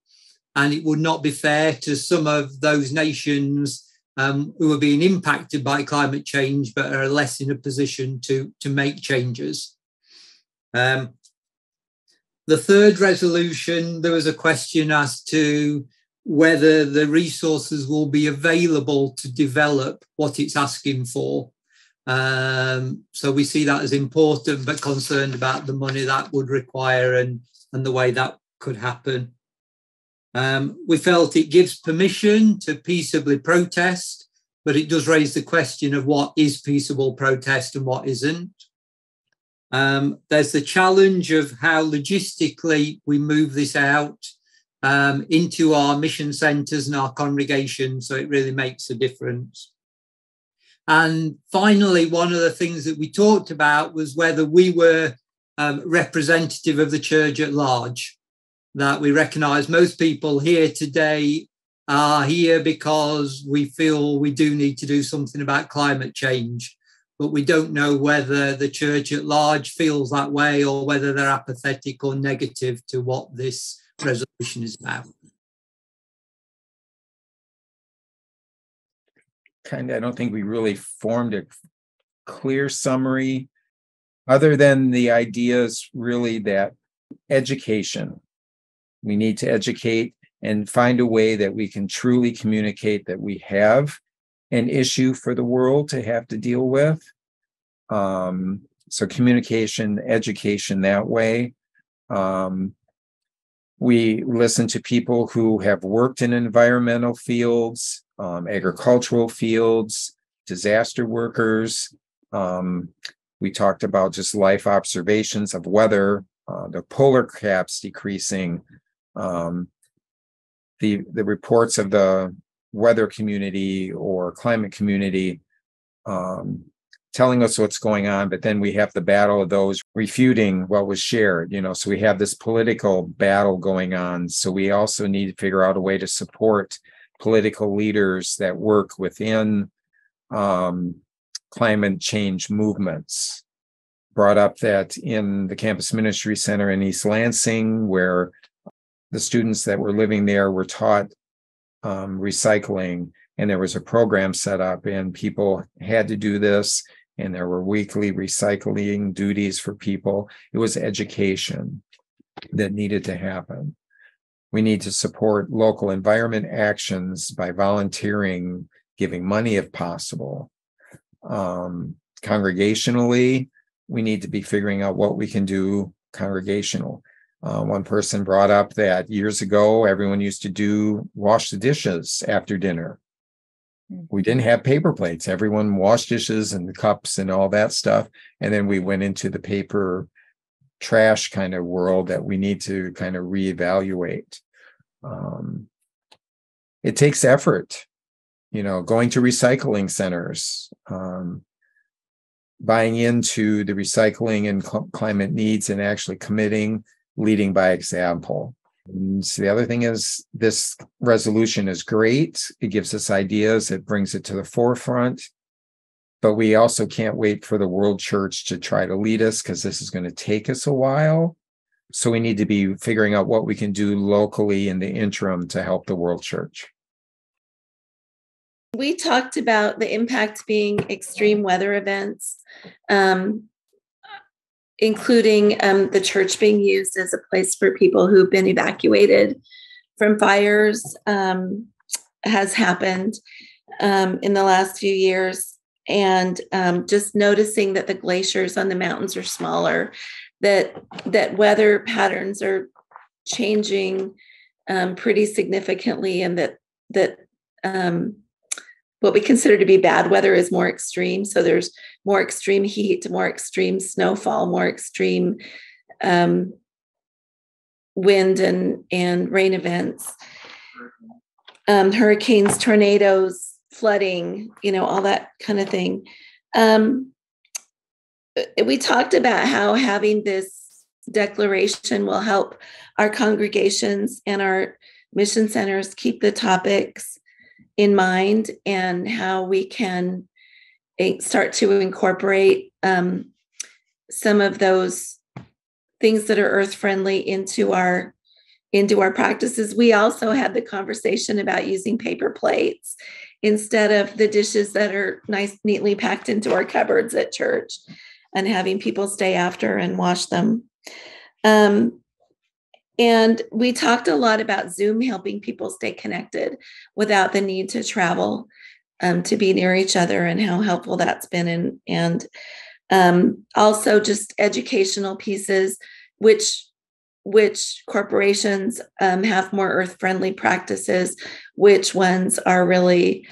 And it would not be fair to some of those nations who are being impacted by climate change, but are less in a position to make changes. The third resolution, there was a question as to whether the resources will be available to develop what it's asking for. So we see that as important, but concerned about the money that would require and the way that could happen. We felt it gives permission to peaceably protest, but it does raise the question of what is peaceable protest and what isn't. There's the challenge of how logistically we move this out into our mission centres and our congregations, so it really makes a difference. And finally, one of the things that we talked about was whether we were representative of the church at large, that we recognise most people here today are here because we feel we do need to do something about climate change, but we don't know whether the church at large feels that way or whether they're apathetic or negative to what this resolution is about. I don't think we really formed a clear summary other than the ideas really that education, we need to educate and find a way that we can truly communicate that we have an issue for the world to have to deal with. So communication, education that way. We listen to people who have worked in environmental fields, agricultural fields, disaster workers. We talked about just life observations of weather, the polar caps decreasing, the reports of the weather community or climate community telling us what's going on, but then we have the battle of those refuting what was shared, so we have this political battle going on. So we also need to figure out a way to support political leaders that work within climate change movements. Brought up that in the Campus Ministry Center in East Lansing, where the students that were living there were taught recycling, and there was a program set up and people had to do this, and there were weekly recycling duties for people. It was education that needed to happen. We need to support local environment actions by volunteering, giving money if possible. Congregationally, we need to be figuring out what we can do congregational. One person brought up that years ago, everyone used to wash the dishes after dinner. We didn't have paper plates. Everyone washed dishes and the cups and all that stuff. And then we went into the paper trash kind of world that we need to kind of reevaluate. It takes effort, going to recycling centers, buying into the recycling and climate needs and actually committing, leading by example. And so the other thing is this resolution is great. It gives us ideas. It brings it to the forefront. But we also can't wait for the world church to try to lead us because this is going to take us a while. So we need to be figuring out what we can do locally in the interim to help the world church. We talked about the impact being extreme weather events, including the church being used as a place for people who've been evacuated from fires, has happened in the last few years. And just noticing that the glaciers on the mountains are smaller, that weather patterns are changing pretty significantly, and that what we consider to be bad weather is more extreme. So there's more extreme heat, more extreme snowfall, more extreme wind and rain events, hurricanes, tornadoes, flooding, all that kind of thing. We talked about how having this declaration will help our congregations and our mission centers keep the topics in mind, and how we can start to incorporate some of those things that are earth friendly into our practices. We also had the conversation about using paper plates instead of the dishes that are neatly packed into our cupboards at church, and having people stay after and wash them. And we talked a lot about Zoom helping people stay connected without the need to travel to be near each other, and how helpful that's been. And also just educational pieces, which corporations have more earth-friendly practices, which ones are really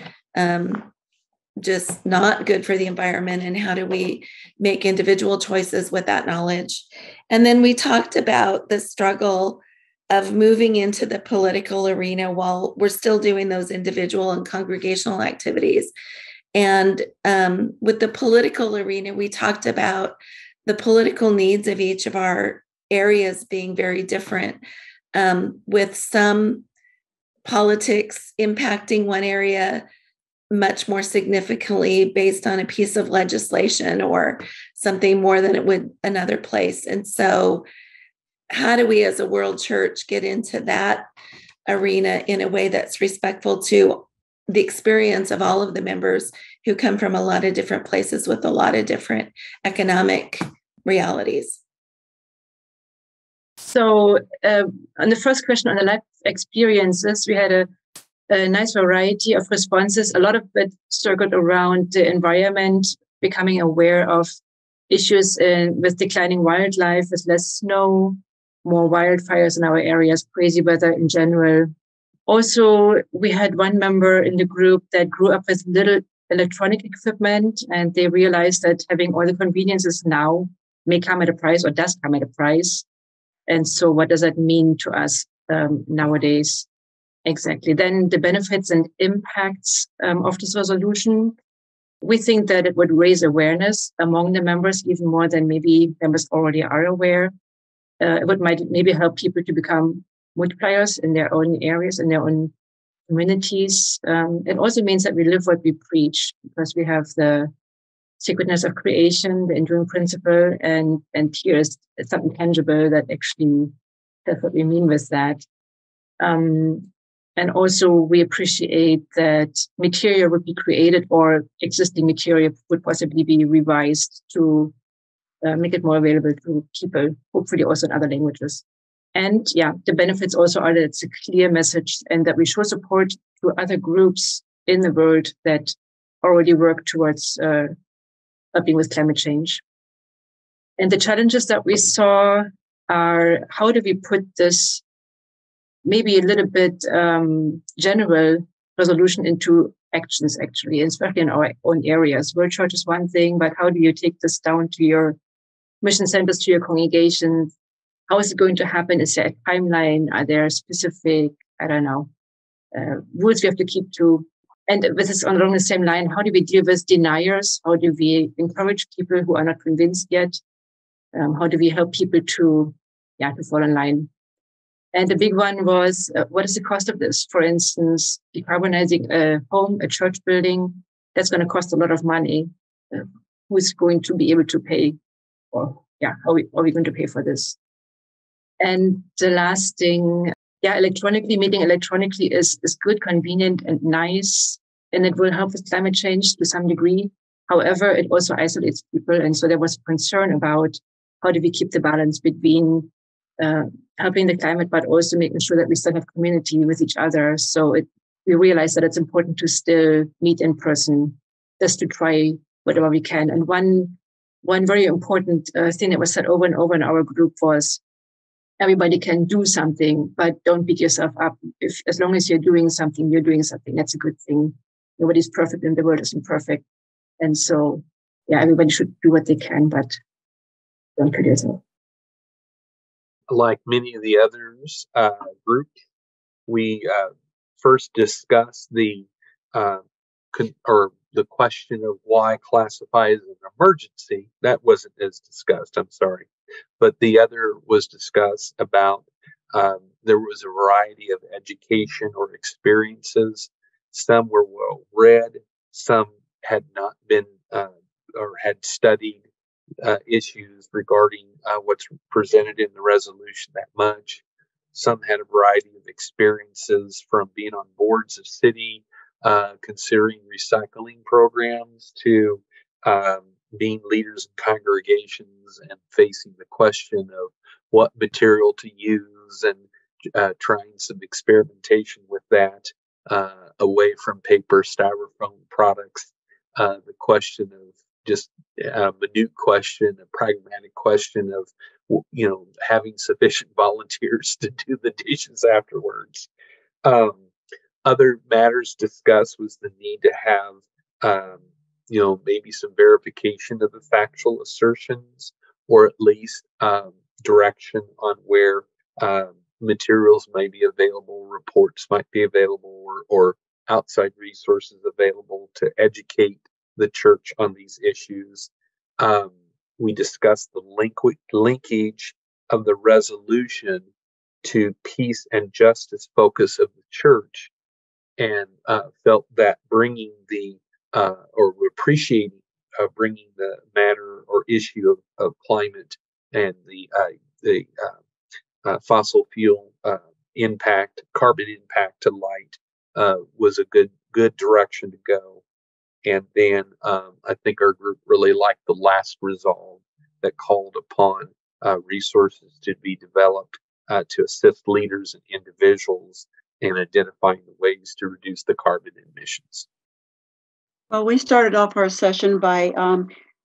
just not good for the environment, and how do we make individual choices with that knowledge? And then we talked about the struggle of moving into the political arena while we're still doing those individual and congregational activities. And with the political arena, we talked about the political needs of each of our areas being very different, with some politics impacting one area much more significantly based on a piece of legislation or something more than it would another place. And so how do we as a world church get into that arena in a way that's respectful to the experience of all of the members who come from a lot of different places with a lot of different economic realities? So on the first question on the life experiences, we had a nice variety of responses. A lot of it circled around the environment, becoming aware of issues with declining wildlife, with less snow, more wildfires in our areas, crazy weather in general. Also, we had one member in the group that grew up with little electronic equipment, and they realized that having all the conveniences now may come at a price, or does come at a price. And so what does that mean to us nowadays? Exactly. Then the benefits and impacts of this resolution. We think that it would raise awareness among the members even more than maybe members already are aware. It would maybe help people to become multipliers in their own areas, in their own communities. It also means that we live what we preach, because we have the sacredness of creation, the enduring principle, and here is something tangible that actually that's what we mean with that. And also we appreciate that material would be created, or existing material would possibly be revised to make it more available to people, hopefully also in other languages. And yeah, the benefits also are that it's a clear message, and that we show support to other groups in the world that already work towards helping with climate change. And the challenges that we saw are, how do we put this maybe a little bit general resolution into actions, actually, especially in our own areas. World Church is one thing, but how do you take this down to your mission centers, to your congregations? How is it going to happen? Is there a timeline? Are there specific, rules we have to keep to? And this is along the same line. How do we deal with deniers? How do we encourage people who are not convinced yet? How do we help people to fall in line? And the big one was, what is the cost of this? For instance, decarbonizing a home, a church building, that's going to cost a lot of money. Who is going to be able to pay? Or how are we going to pay for this? And the last thing, meeting electronically is good, convenient, and nice, and it will help with climate change to some degree. However, it also isolates people, and so there was concern about how do we keep the balance between helping the climate, but also making sure that we still have community with each other. So we realized that it's important to still meet in person, just to try whatever we can. And one very important thing that was said over and over in our group was, everybody can do something, but don't beat yourself up. As long as you're doing something, that's a good thing. Nobody's perfect, and the world isn't perfect. And so, everybody should do what they can, but don't kill yourself. Like many of the others grouped, we first discussed the question of why classify as an emergency. That wasn't as discussed, I'm sorry. But the other was discussed about there was a variety of education or experiences. Some were well read, some had not been or had studied issues regarding what's presented in the resolution that much. Some had a variety of experiences, from being on boards of city, considering recycling programs, to being leaders in congregations and facing the question of what material to use, and trying some experimentation with that away from paper, styrofoam products. The question of just a minute question, a pragmatic question of, having sufficient volunteers to do the dishes afterwards. Other matters discussed was the need to have maybe some verification of the factual assertions, or at least direction on where materials may be available, reports might be available, or outside resources available to educate the church on these issues. We discussed the linkage of the resolution to peace and justice focus of the church, and felt that bringing or appreciating bringing the matter or issue of climate and the fossil fuel carbon impact to light was a good direction to go. And then I think our group really liked the last resolve that called upon resources to be developed to assist leaders and individuals in identifying the ways to reduce the carbon emissions. Well, we started off our session by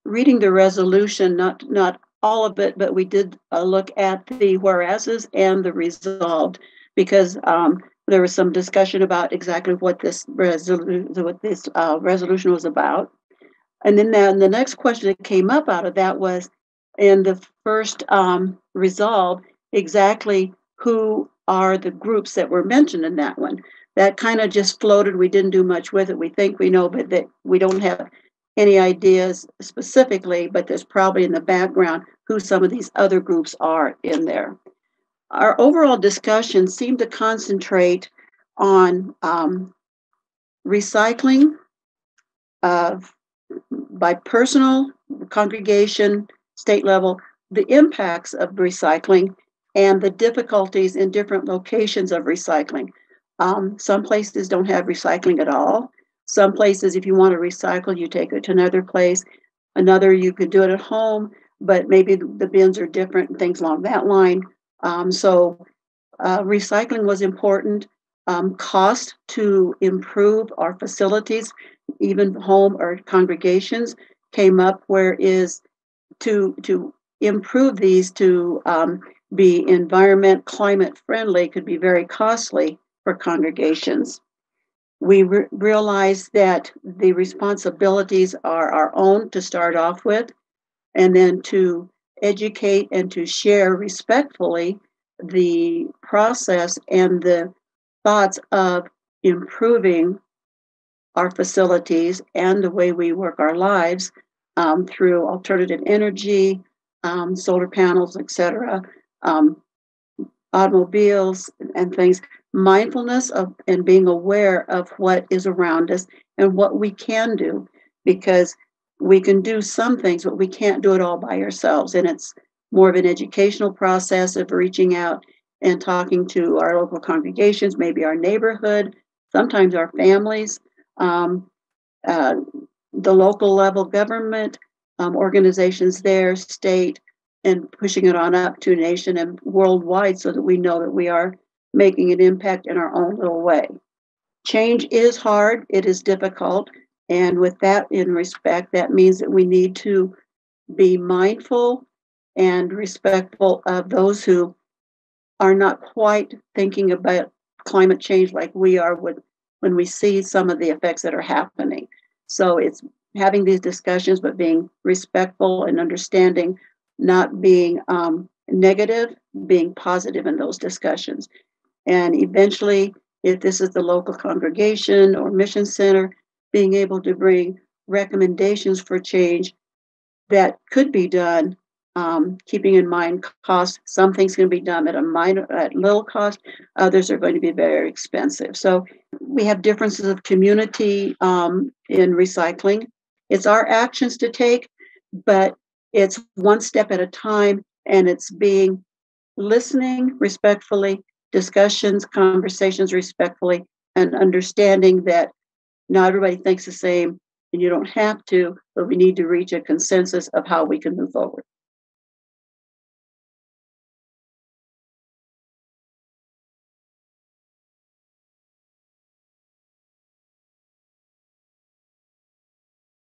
reading the resolution, not all of it, but we did look at the whereases and the resolved, because there was some discussion about exactly what this resolution was about. And then the next question that came up out of that was, in the first resolve, exactly who are the groups that were mentioned in that one. That kind of just floated. We didn't do much with it. We think we know, but that we don't have any ideas specifically, but there's probably in the background who some of these other groups are in there. Our overall discussion seemed to concentrate on recycling by personal, congregation, state level, the impacts of recycling and the difficulties in different locations of recycling. Some places don't have recycling at all. Some places, if you want to recycle, you take it to another place. Another, you could do it at home, but maybe the bins are different and things along that line. So recycling was important. Cost to improve our facilities, even home or congregations, came up, where is to improve these to be climate friendly could be very costly for congregations. We realize that the responsibilities are our own to start off with, and then to educate and to share respectfully the process and the thoughts of improving our facilities and the way we work our lives through alternative energy, solar panels, etc., automobiles and things. Mindfulness of and being aware of what is around us and what we can do, because we can do some things, but we can't do it all by ourselves. And it's more of an educational process of reaching out and talking to our local congregations, maybe our neighborhood, sometimes our families, the local level government, organizations there, state, and pushing it on up to nation and worldwide, so that we know that we are making an impact in our own little way. Change is hard, it is difficult, and with that in respect, that means that we need to be mindful and respectful of those who are not quite thinking about climate change like we are when we see some of the effects that are happening. So it's having these discussions, but being respectful and understanding, not being negative, being positive in those discussions. And eventually, if this is the local congregation or mission center, being able to bring recommendations for change that could be done, keeping in mind cost. Some things can be done at little cost. Others are going to be very expensive. So we have differences of community in recycling. It's our actions to take, but it's one step at a time, and it's being listening respectfully, discussions, conversations respectfully, and understanding that not everybody thinks the same, and you don't have to, but we need to reach a consensus of how we can move forward.